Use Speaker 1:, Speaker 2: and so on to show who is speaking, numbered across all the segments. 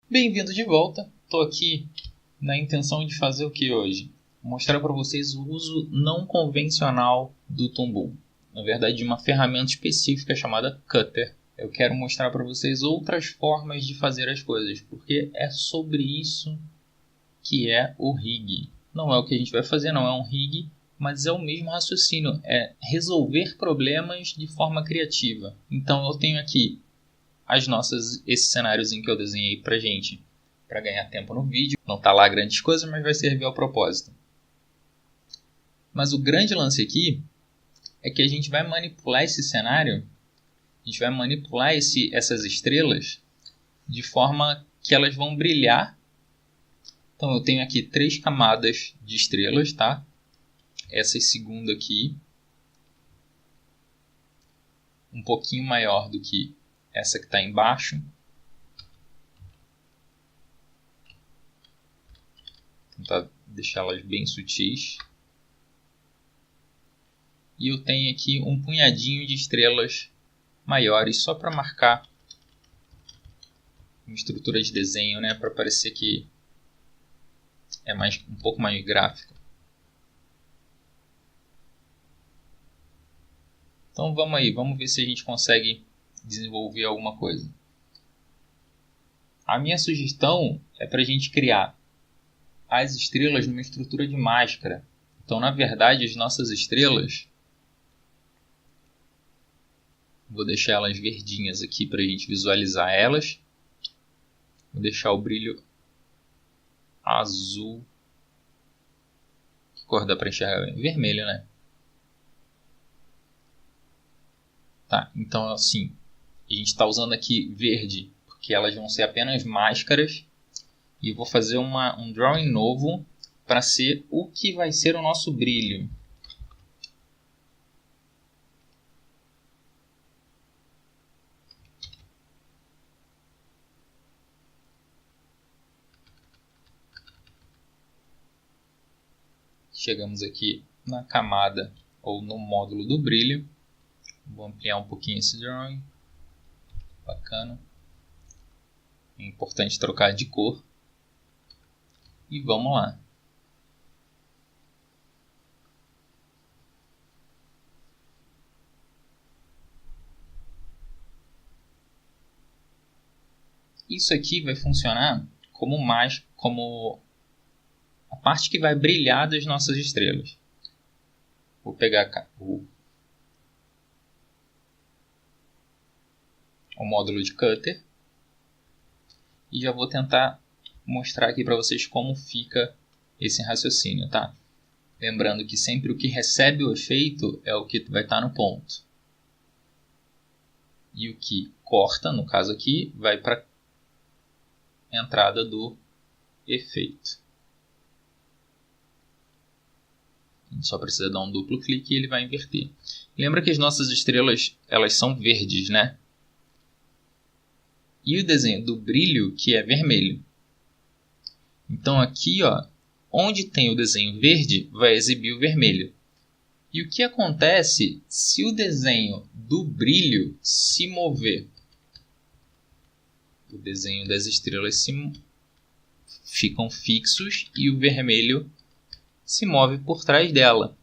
Speaker 1: Bem-vindo de volta. Estou aqui na intenção de fazer o que hoje? Mostrar para vocês o uso não convencional do Toon. Na verdade, de uma ferramenta específica chamada Cutter. Eu quero mostrar para vocês outras formas de fazer as coisas, porque é sobre isso que é o rig. Não é o que a gente vai fazer, não é um rig, mas é o mesmo raciocínio, é resolver problemas de forma criativa. Então eu tenho aqui esse cenáriozinho que eu desenhei pra gente, para ganhar tempo no vídeo. Não tá lá grandes coisas, mas vai servir ao propósito. Mas o grande lance aqui é que a gente vai manipular esse cenário, a gente vai manipular essas estrelas de forma que elas vão brilhar. Então eu tenho aqui 3 camadas de estrelas, tá? Essa segunda aqui, um pouquinho maior do que essa que está embaixo. Tentar deixá-las bem sutis. E eu tenho aqui um punhadinho de estrelas maiores só para marcar uma estrutura de desenho, né? Para parecer que é um pouco mais gráfico. Então vamos aí, vamos ver se a gente consegue desenvolver alguma coisa. A minha sugestão é para a gente criar as estrelas numa estrutura de máscara. Então, na verdade, as nossas estrelas, vou deixar elas verdinhas aqui para a gente visualizar elas. Vou deixar o brilho azul. Que cor dá para enxergar bem? Vermelho, né? Tá, então assim, a gente está usando aqui verde, porque elas vão ser apenas máscaras. E vou fazer um drawing novo para ser o que vai ser o nosso brilho. Chegamos aqui na camada ou no módulo do brilho. Vou ampliar um pouquinho esse drawing. Bacana. É importante trocar de cor. E vamos lá. Isso aqui vai funcionar como a parte que vai brilhar das nossas estrelas. Vou pegar o módulo de Cutter e já vou tentar mostrar aqui para vocês como fica esse raciocínio, tá? Lembrando que sempre o que recebe o efeito é o que vai estar no ponto. E o que corta, no caso aqui, vai para a entrada do efeito. A gente só precisa dar um duplo clique e ele vai inverter. Lembra que as nossas estrelas elas são verdes, né? E o desenho do brilho que é vermelho. Então aqui, ó, onde tem o desenho verde, vai exibir o vermelho. E o que acontece se o desenho do brilho se mover? O desenho das estrelas ficam fixos e o vermelho se move por trás dela.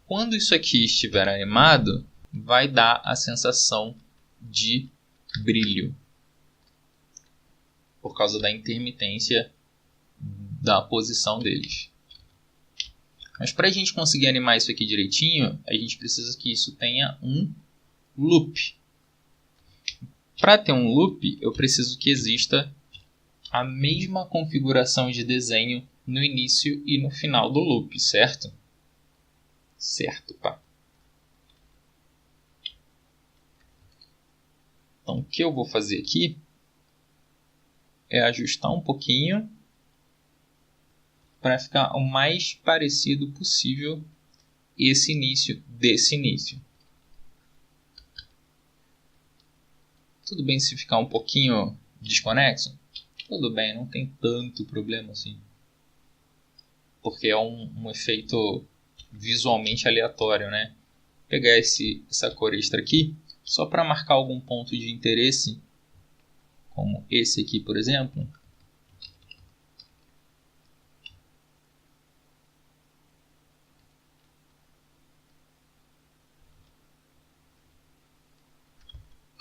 Speaker 1: Quando isso aqui estiver animado, vai dar a sensação de brilho, por causa da intermitência da posição deles. Mas para a gente conseguir animar isso aqui direitinho, a gente precisa que isso tenha um loop. Para ter um loop, eu preciso que exista a mesma configuração de desenho no início e no final do loop, certo? Certo, pá. Então, o que eu vou fazer aqui é ajustar um pouquinho para ficar o mais parecido possível esse início desse início. Tudo bem se ficar um pouquinho desconexo? Tudo bem, não tem tanto problema assim. Porque é um efeito visualmente aleatório, né? Vou pegar essa cor extra aqui, só para marcar algum ponto de interesse como esse aqui, por exemplo,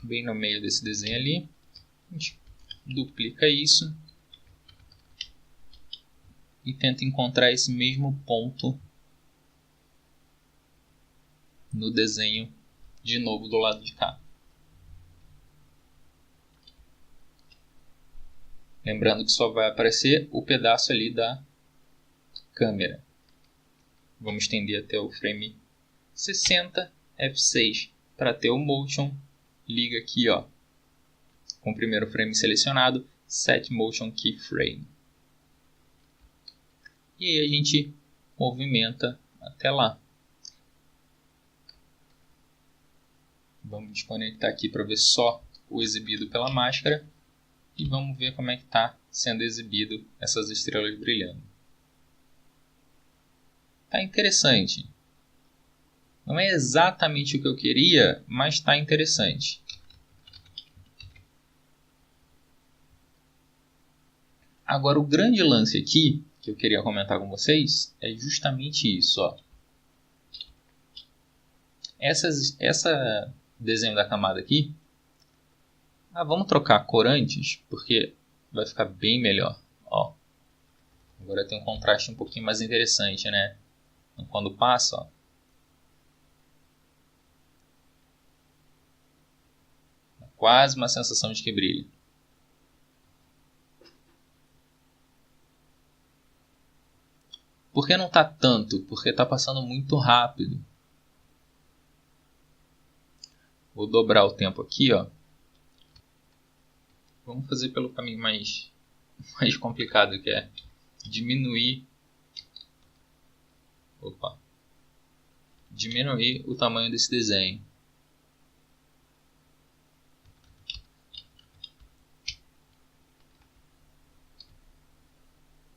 Speaker 1: bem no meio desse desenho ali, a gente duplica isso e tenta encontrar esse mesmo ponto no desenho de novo do lado de cá. Lembrando que só vai aparecer o pedaço ali da câmera. Vamos estender até o frame 60, F6 para ter o motion. Liga aqui, ó, com o primeiro frame selecionado, Set Motion Keyframe. E aí a gente movimenta até lá. Vamos desconectar aqui para ver só o exibido pela máscara. E vamos ver como é que está sendo exibido essas estrelas brilhando. Está interessante. Não é exatamente o que eu queria, mas está interessante. Agora, o grande lance aqui, que eu queria comentar com vocês, é justamente isso. Ó. Essa desenho da camada aqui, vamos trocar a cor antes, porque vai ficar bem melhor. Ó. Agora tem um contraste um pouquinho mais interessante, né? Então, quando passa, ó, quase uma sensação de que brilha. Por que não está tanto? Porque está passando muito rápido. Vou dobrar o tempo aqui, ó. Vamos fazer pelo caminho mais complicado, que é diminuir o tamanho desse desenho.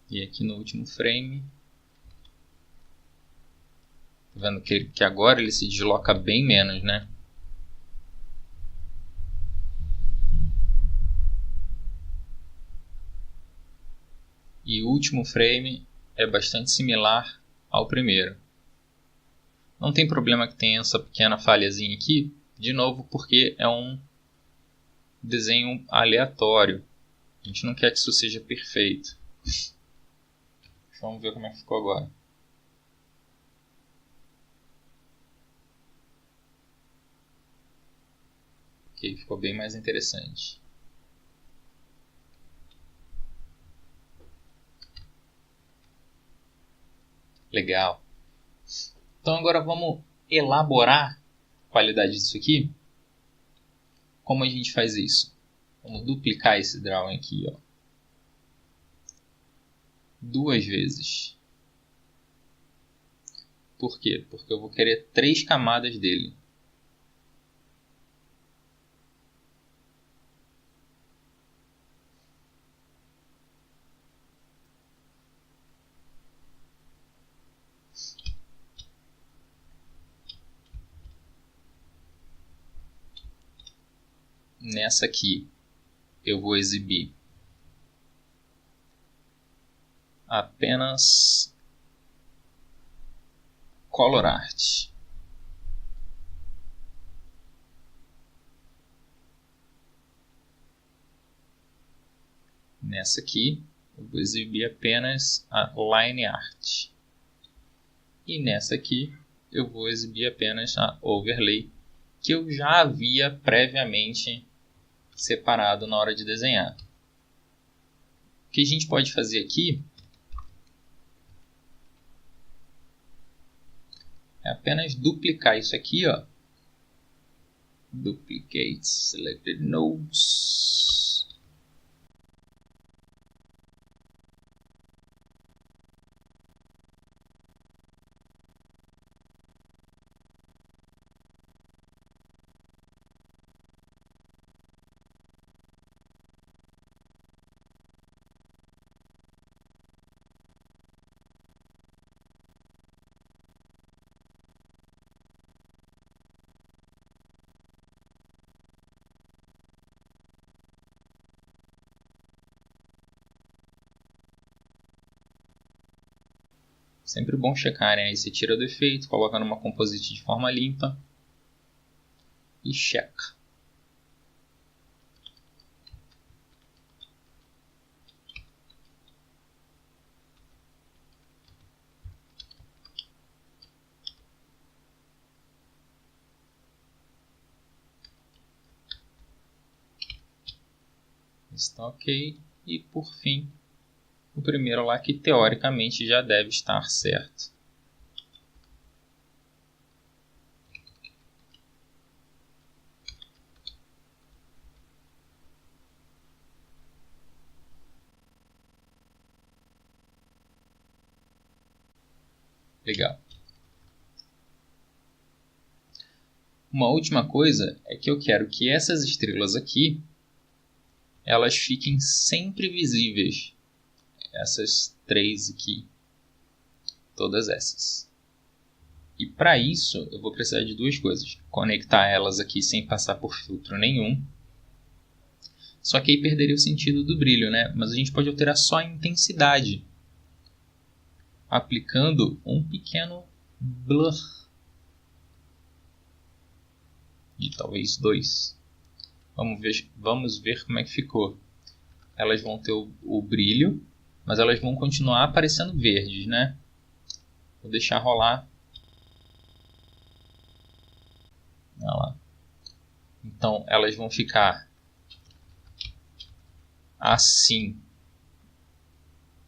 Speaker 1: E aqui no último frame, tá vendo que agora ele se desloca bem menos, né? E o último frame é bastante similar ao primeiro. Não tem problema que tenha essa pequena falhazinha aqui, de novo porque é um desenho aleatório. A gente não quer que isso seja perfeito. Vamos ver como é que ficou agora. Ok, ficou bem mais interessante. Legal. Então agora vamos elaborar a qualidade disso aqui. Como a gente faz isso? Vamos duplicar esse drawing aqui, ó, 2 vezes. Por quê? Porque eu vou querer 3 camadas dele. Nessa aqui eu vou exibir apenas color art. Nessa aqui eu vou exibir apenas a line art. E nessa aqui eu vou exibir apenas a overlay, que eu já havia previamente separado na hora de desenhar. O que a gente pode fazer aqui é apenas duplicar isso aqui, ó. Duplicate selected nodes. Sempre bom checarem. Aí você tira do efeito, coloca numa composite de forma limpa e checa. Está ok. E por fim, o primeiro lá que teoricamente já deve estar certo. Legal. Uma última coisa é que eu quero que essas estrelas aqui elas fiquem sempre visíveis. Essas 3 aqui. Todas essas. E para isso eu vou precisar de 2 coisas. Conectar elas aqui sem passar por filtro nenhum. Só que aí perderia o sentido do brilho, né? Mas a gente pode alterar só a intensidade. Aplicando um pequeno blur. E talvez 2. Vamos ver como é que ficou. Elas vão ter o brilho, mas elas vão continuar aparecendo verdes, né? Vou deixar rolar. Olha lá. Então elas vão ficar assim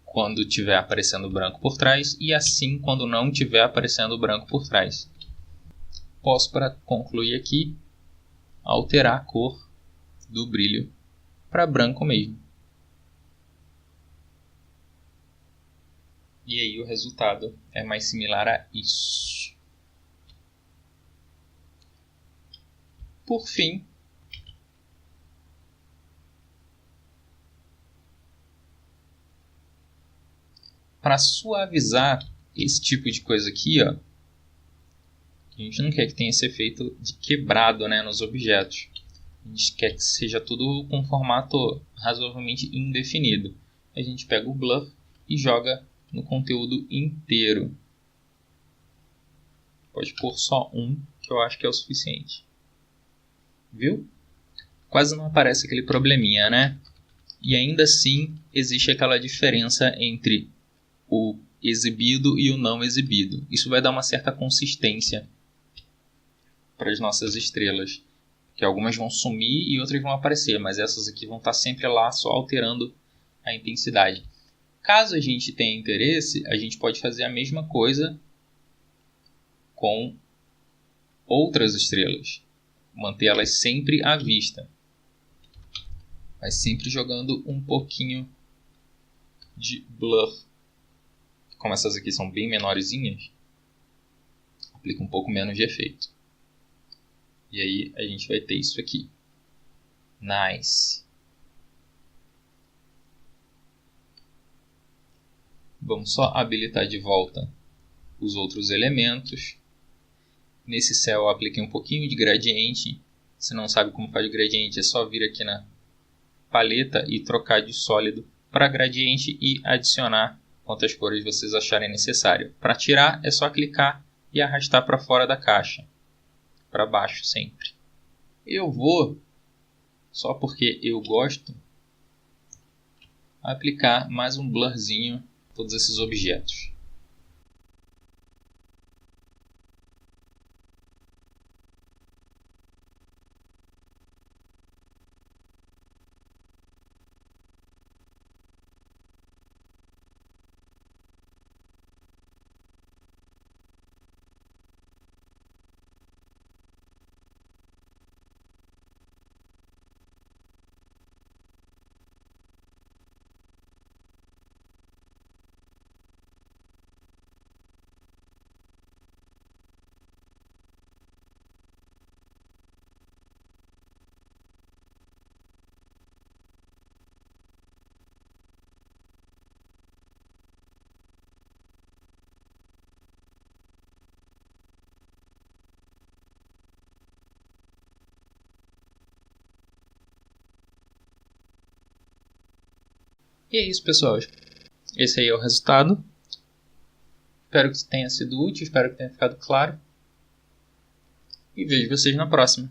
Speaker 1: quando estiver aparecendo branco por trás e assim quando não estiver aparecendo branco por trás. Posso, para concluir aqui, alterar a cor do brilho para branco mesmo. E aí o resultado é mais similar a isso. Por fim, para suavizar esse tipo de coisa aqui, ó, a gente não quer que tenha esse efeito de quebrado, né, nos objetos. A gente quer que seja tudo com formato razoavelmente indefinido. A gente pega o blur e joga no conteúdo inteiro. Pode pôr só um, que eu acho que é o suficiente. Viu? Quase não aparece aquele probleminha, né? E ainda assim existe aquela diferença entre o exibido e o não exibido. Isso vai dar uma certa consistência para as nossas estrelas. Que algumas vão sumir e outras vão aparecer, mas essas aqui vão estar sempre lá só alterando a intensidade. Caso a gente tenha interesse, a gente pode fazer a mesma coisa com outras estrelas. Mantê-las sempre à vista. Mas sempre jogando um pouquinho de blur. Como essas aqui são bem menorzinhas, aplica um pouco menos de efeito. E aí a gente vai ter isso aqui. Nice. Vamos só habilitar de volta os outros elementos. Nesse céu eu apliquei um pouquinho de gradiente. Se não sabe como faz gradiente, é só vir aqui na paleta e trocar de sólido para gradiente e adicionar quantas cores vocês acharem necessário. Para tirar é só clicar e arrastar para fora da caixa. Para baixo sempre. Eu vou, só porque eu gosto, aplicar mais um blurzinho em todos esses objetos. E é isso, pessoal. Esse aí é o resultado. Espero que tenha sido útil, espero que tenha ficado claro. E vejo vocês na próxima.